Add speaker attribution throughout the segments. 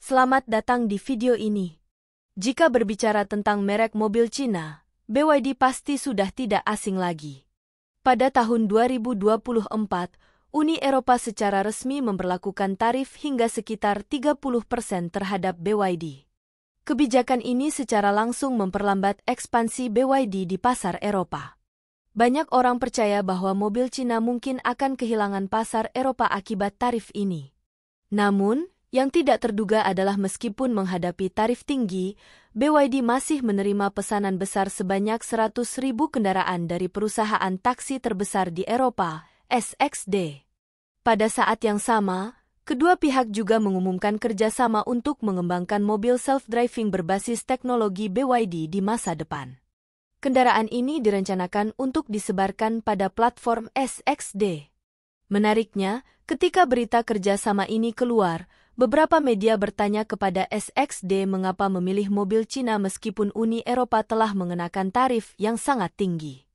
Speaker 1: Selamat datang di video ini. Jika berbicara tentang merek mobil Cina, BYD pasti sudah tidak asing lagi. Pada tahun 2024, Uni Eropa secara resmi memberlakukan tarif hingga sekitar 30% terhadap BYD. Kebijakan ini secara langsung memperlambat ekspansi BYD di pasar Eropa. Banyak orang percaya bahwa mobil Cina mungkin akan kehilangan pasar Eropa akibat tarif ini. Namun, yang tidak terduga adalah meskipun menghadapi tarif tinggi, BYD masih menerima pesanan besar sebanyak 100.000 kendaraan dari perusahaan taksi terbesar di Eropa, SXD. Pada saat yang sama, kedua pihak juga mengumumkan kerjasama untuk mengembangkan mobil self-driving berbasis teknologi BYD di masa depan. Kendaraan ini direncanakan untuk disebarkan pada platform SXD. Menariknya, ketika berita kerjasama ini keluar, beberapa media bertanya kepada SXD mengapa memilih mobil Cina meskipun Uni Eropa telah mengenakan tarif yang sangat tinggi.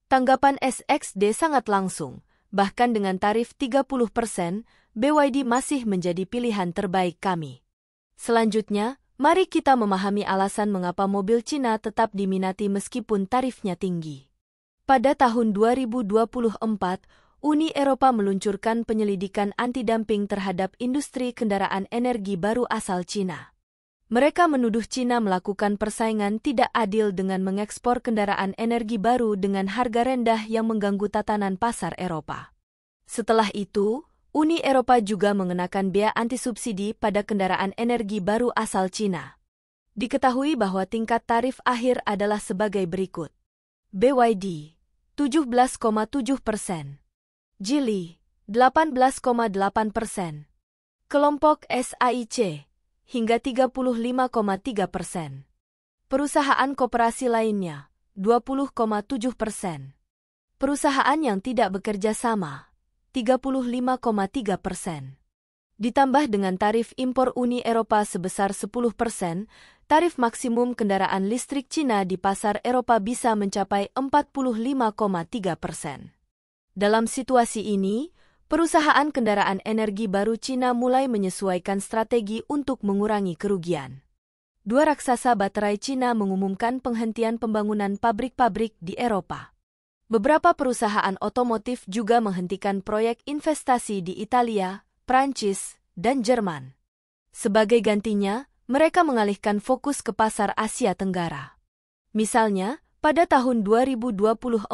Speaker 1: Tanggapan SXD sangat langsung, bahkan dengan tarif 30%, BYD masih menjadi pilihan terbaik kami. Selanjutnya, mari kita memahami alasan mengapa mobil Cina tetap diminati meskipun tarifnya tinggi. Pada tahun 2024, Uni Eropa meluncurkan penyelidikan anti-dumping terhadap industri kendaraan energi baru asal Cina. Mereka menuduh Cina melakukan persaingan tidak adil dengan mengekspor kendaraan energi baru dengan harga rendah yang mengganggu tatanan pasar Eropa. Setelah itu, Uni Eropa juga mengenakan bea anti-subsidi pada kendaraan energi baru asal Cina. Diketahui bahwa tingkat tarif akhir adalah sebagai berikut. BYD, 17,7%. Geely, 18,8%. Kelompok SAIC, hingga 35,3%. Perusahaan koperasi lainnya, 20,7%. Perusahaan yang tidak bekerja sama, 35,3%. Ditambah dengan tarif impor Uni Eropa sebesar 10%, tarif maksimum kendaraan listrik Cina di pasar Eropa bisa mencapai 45,3%. Dalam situasi ini, perusahaan kendaraan energi baru Cina mulai menyesuaikan strategi untuk mengurangi kerugian. Dua raksasa baterai Cina mengumumkan penghentian pembangunan pabrik-pabrik di Eropa. Beberapa perusahaan otomotif juga menghentikan proyek investasi di Italia, Prancis, dan Jerman. Sebagai gantinya, mereka mengalihkan fokus ke pasar Asia Tenggara. Misalnya, pada tahun 2024,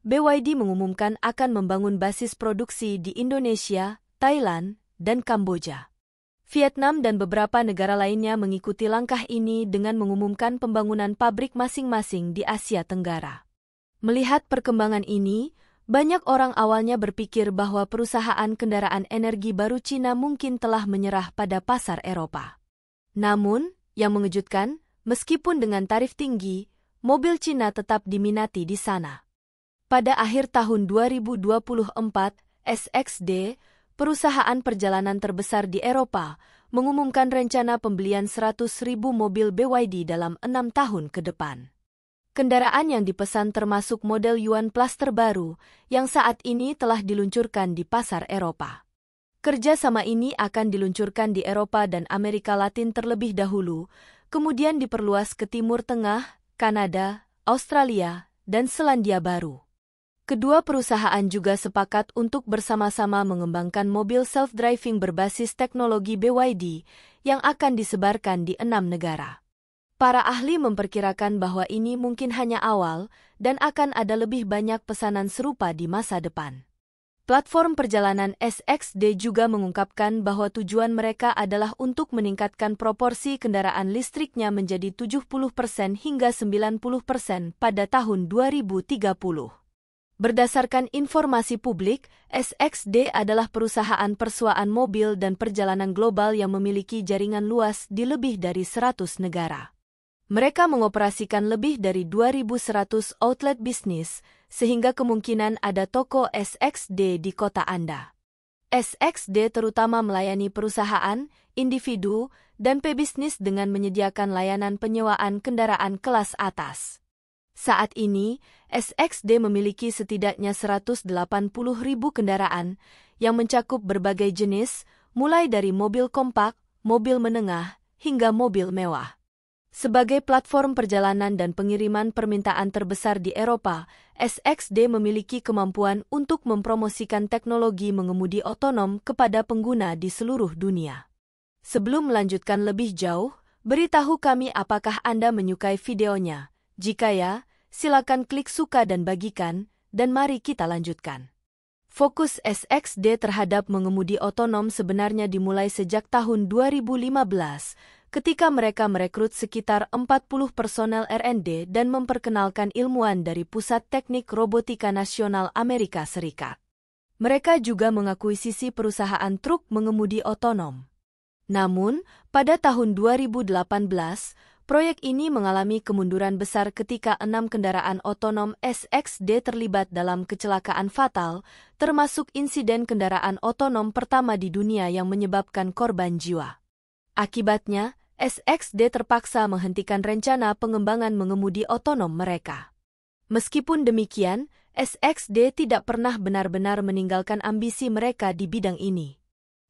Speaker 1: BYD mengumumkan akan membangun basis produksi di Indonesia, Thailand, dan Kamboja. Vietnam dan beberapa negara lainnya mengikuti langkah ini dengan mengumumkan pembangunan pabrik masing-masing di Asia Tenggara. Melihat perkembangan ini, banyak orang awalnya berpikir bahwa perusahaan kendaraan energi baru Cina mungkin telah menyerah pada pasar Eropa. Namun, yang mengejutkan, meskipun dengan tarif tinggi, mobil Cina tetap diminati di sana. Pada akhir tahun 2024, SXD, perusahaan perjalanan terbesar di Eropa, mengumumkan rencana pembelian 100.000 mobil BYD dalam 6 tahun ke depan. Kendaraan yang dipesan termasuk model Yuan Plus terbaru, yang saat ini telah diluncurkan di pasar Eropa. Kerjasama ini akan diluncurkan di Eropa dan Amerika Latin terlebih dahulu, kemudian diperluas ke Timur Tengah, Kanada, Australia, dan Selandia Baru. Kedua perusahaan juga sepakat untuk bersama-sama mengembangkan mobil self-driving berbasis teknologi BYD yang akan disebarkan di 6 negara. Para ahli memperkirakan bahwa ini mungkin hanya awal dan akan ada lebih banyak pesanan serupa di masa depan. Platform perjalanan SXD juga mengungkapkan bahwa tujuan mereka adalah untuk meningkatkan proporsi kendaraan listriknya menjadi 70% hingga 90% pada tahun 2030. Berdasarkan informasi publik, SXD adalah perusahaan persuaan mobil dan perjalanan global yang memiliki jaringan luas di lebih dari 100 negara. Mereka mengoperasikan lebih dari 2.100 outlet bisnis, sehingga kemungkinan ada toko SXD di kota Anda. SXD terutama melayani perusahaan, individu, dan pebisnis dengan menyediakan layanan penyewaan kendaraan kelas atas. Saat ini, SXD memiliki setidaknya 180.000 kendaraan yang mencakup berbagai jenis, mulai dari mobil kompak, mobil menengah, hingga mobil mewah. Sebagai platform perjalanan dan pengiriman permintaan terbesar di Eropa, SXD memiliki kemampuan untuk mempromosikan teknologi mengemudi otonom kepada pengguna di seluruh dunia. Sebelum melanjutkan lebih jauh, beritahu kami apakah Anda menyukai videonya. Jika ya, silakan klik suka dan bagikan, dan mari kita lanjutkan. Fokus SXD terhadap mengemudi otonom sebenarnya dimulai sejak tahun 2015, ketika mereka merekrut sekitar 40 personel R&D dan memperkenalkan ilmuwan dari Pusat Teknik Robotika Nasional Amerika Serikat. Mereka juga mengakuisisi perusahaan truk mengemudi otonom. Namun, pada tahun 2018, proyek ini mengalami kemunduran besar ketika 6 kendaraan otonom SXD terlibat dalam kecelakaan fatal, termasuk insiden kendaraan otonom pertama di dunia yang menyebabkan korban jiwa. Akibatnya, SXD terpaksa menghentikan rencana pengembangan mengemudi otonom mereka. Meskipun demikian, SXD tidak pernah benar-benar meninggalkan ambisi mereka di bidang ini.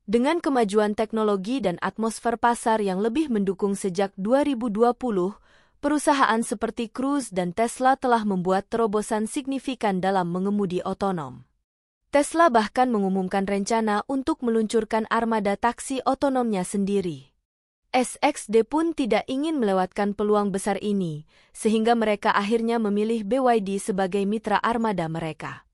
Speaker 1: Dengan kemajuan teknologi dan atmosfer pasar yang lebih mendukung sejak 2020, perusahaan seperti Cruise dan Tesla telah membuat terobosan signifikan dalam mengemudi otonom. Tesla bahkan mengumumkan rencana untuk meluncurkan armada taksi otonomnya sendiri. SXD pun tidak ingin melewatkan peluang besar ini, sehingga mereka akhirnya memilih BYD sebagai mitra armada mereka.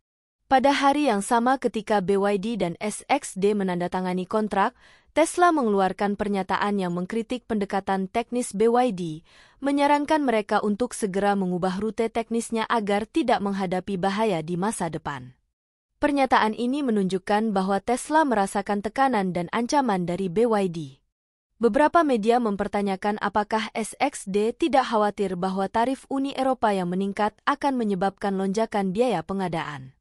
Speaker 1: Pada hari yang sama ketika BYD dan SXD menandatangani kontrak, Tesla mengeluarkan pernyataan yang mengkritik pendekatan teknis BYD, menyarankan mereka untuk segera mengubah rute teknisnya agar tidak menghadapi bahaya di masa depan. Pernyataan ini menunjukkan bahwa Tesla merasakan tekanan dan ancaman dari BYD. Beberapa media mempertanyakan apakah SXD tidak khawatir bahwa tarif Uni Eropa yang meningkat akan menyebabkan lonjakan biaya pengadaan.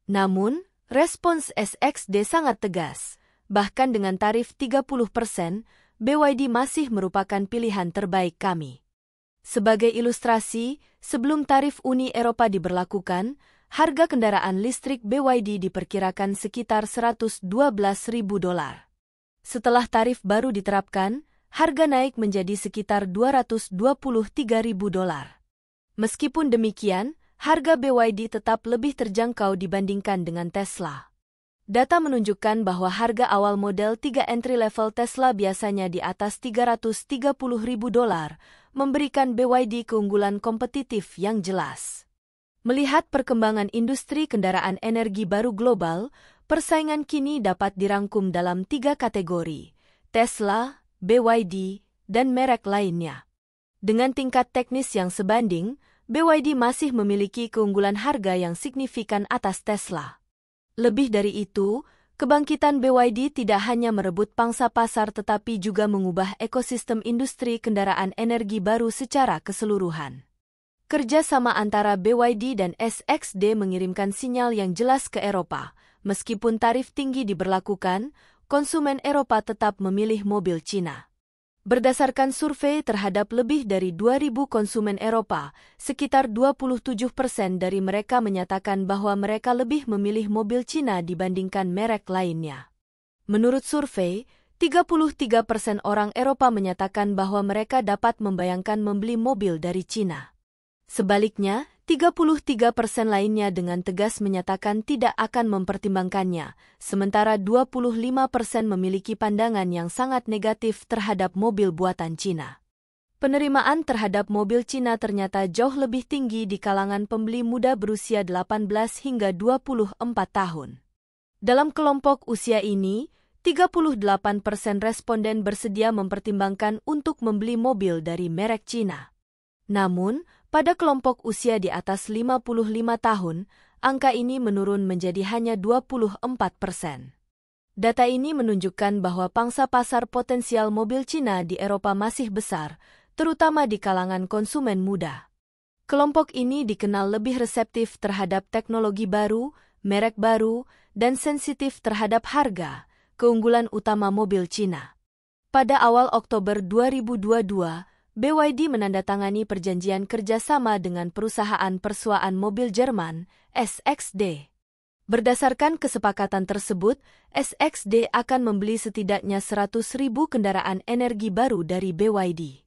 Speaker 1: Namun, respons SXD sangat tegas. Bahkan dengan tarif 30%, BYD masih merupakan pilihan terbaik kami. Sebagai ilustrasi, sebelum tarif Uni Eropa diberlakukan, harga kendaraan listrik BYD diperkirakan sekitar $112.000. Setelah tarif baru diterapkan, harga naik menjadi sekitar $223.000. Meskipun demikian, harga BYD tetap lebih terjangkau dibandingkan dengan Tesla. Data menunjukkan bahwa harga awal model 3 entry-level Tesla biasanya di atas $330.000, memberikan BYD keunggulan kompetitif yang jelas. Melihat perkembangan industri kendaraan energi baru global, persaingan kini dapat dirangkum dalam 3 kategori: Tesla, BYD, dan merek lainnya. Dengan tingkat teknis yang sebanding, BYD masih memiliki keunggulan harga yang signifikan atas Tesla. Lebih dari itu, kebangkitan BYD tidak hanya merebut pangsa pasar tetapi juga mengubah ekosistem industri kendaraan energi baru secara keseluruhan. Kerjasama antara BYD dan SXD mengirimkan sinyal yang jelas ke Eropa. Meskipun tarif tinggi diberlakukan, konsumen Eropa tetap memilih mobil Cina. Berdasarkan survei terhadap lebih dari 2.000 konsumen Eropa, sekitar 27% dari mereka menyatakan bahwa mereka lebih memilih mobil Cina dibandingkan merek lainnya. Menurut survei, 33% orang Eropa menyatakan bahwa mereka dapat membayangkan membeli mobil dari Cina. Sebaliknya, 33% lainnya dengan tegas menyatakan tidak akan mempertimbangkannya, sementara 25% memiliki pandangan yang sangat negatif terhadap mobil buatan Cina. Penerimaan terhadap mobil Cina ternyata jauh lebih tinggi di kalangan pembeli muda berusia 18 hingga 24 tahun. Dalam kelompok usia ini, 38% responden bersedia mempertimbangkan untuk membeli mobil dari merek Cina. Namun, pada kelompok usia di atas 55 tahun, angka ini menurun menjadi hanya 24%. Data ini menunjukkan bahwa pangsa pasar potensial mobil Cina di Eropa masih besar, terutama di kalangan konsumen muda. Kelompok ini dikenal lebih reseptif terhadap teknologi baru, merek baru, dan sensitif terhadap harga, keunggulan utama mobil Cina. Pada awal Oktober 2022, BYD menandatangani perjanjian kerjasama dengan perusahaan persuaan mobil Jerman, SXD. Berdasarkan kesepakatan tersebut, SXD akan membeli setidaknya 100.000 kendaraan energi baru dari BYD.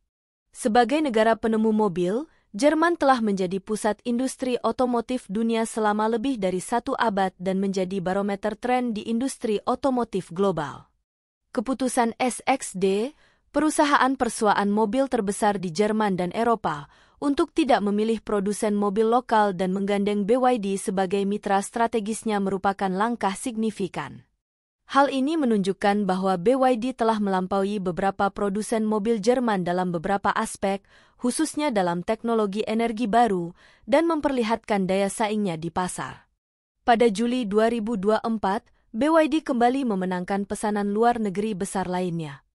Speaker 1: Sebagai negara penemu mobil, Jerman telah menjadi pusat industri otomotif dunia selama lebih dari 1 abad dan menjadi barometer tren di industri otomotif global. Keputusan SXD, perusahaan persuaan mobil terbesar di Jerman dan Eropa, untuk tidak memilih produsen mobil lokal dan menggandeng BYD sebagai mitra strategisnya merupakan langkah signifikan. Hal ini menunjukkan bahwa BYD telah melampaui beberapa produsen mobil Jerman dalam beberapa aspek, khususnya dalam teknologi energi baru, dan memperlihatkan daya saingnya di pasar. Pada Juli 2024, BYD kembali memenangkan pesanan luar negeri besar lainnya.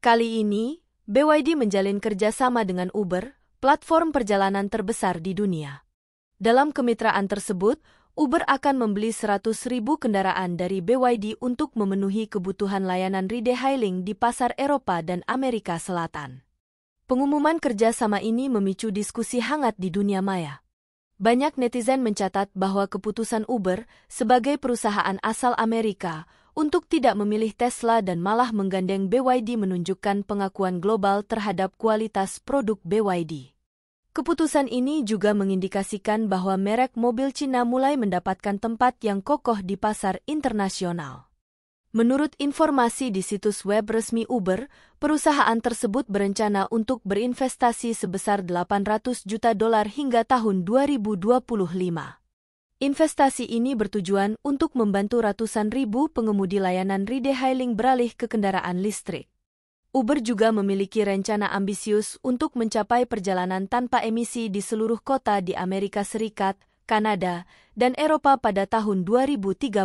Speaker 1: Kali ini, BYD menjalin kerjasama dengan Uber, platform perjalanan terbesar di dunia. Dalam kemitraan tersebut, Uber akan membeli 100.000 kendaraan dari BYD untuk memenuhi kebutuhan layanan ride-hailing di pasar Eropa dan Amerika Selatan. Pengumuman kerjasama ini memicu diskusi hangat di dunia maya. Banyak netizen mencatat bahwa keputusan Uber sebagai perusahaan asal Amerika untuk tidak memilih Tesla dan malah menggandeng BYD menunjukkan pengakuan global terhadap kualitas produk BYD. Keputusan ini juga mengindikasikan bahwa merek mobil Cina mulai mendapatkan tempat yang kokoh di pasar internasional. Menurut informasi di situs web resmi Uber, perusahaan tersebut berencana untuk berinvestasi sebesar $800 juta hingga tahun 2025. Investasi ini bertujuan untuk membantu ratusan ribu pengemudi layanan ride-hailing beralih ke kendaraan listrik. Uber juga memiliki rencana ambisius untuk mencapai perjalanan tanpa emisi di seluruh kota di Amerika Serikat, Kanada, dan Eropa pada tahun 2030.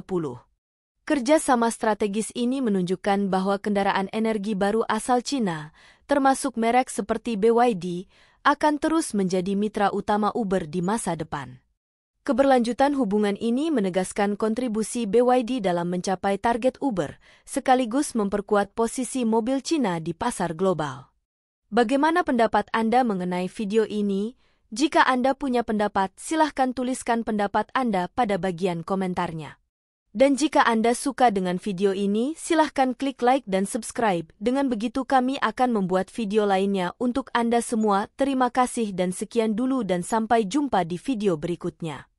Speaker 1: Kerja sama strategis ini menunjukkan bahwa kendaraan energi baru asal Cina, termasuk merek seperti BYD, akan terus menjadi mitra utama Uber di masa depan. Keberlanjutan hubungan ini menegaskan kontribusi BYD dalam mencapai target Uber, sekaligus memperkuat posisi mobil Cina di pasar global. Bagaimana pendapat Anda mengenai video ini? Jika Anda punya pendapat, silahkan tuliskan pendapat Anda pada bagian komentarnya. Dan jika Anda suka dengan video ini, silahkan klik like dan subscribe. Dengan begitu kami akan membuat video lainnya untuk Anda semua. Terima kasih dan sekian dulu dan sampai jumpa di video berikutnya.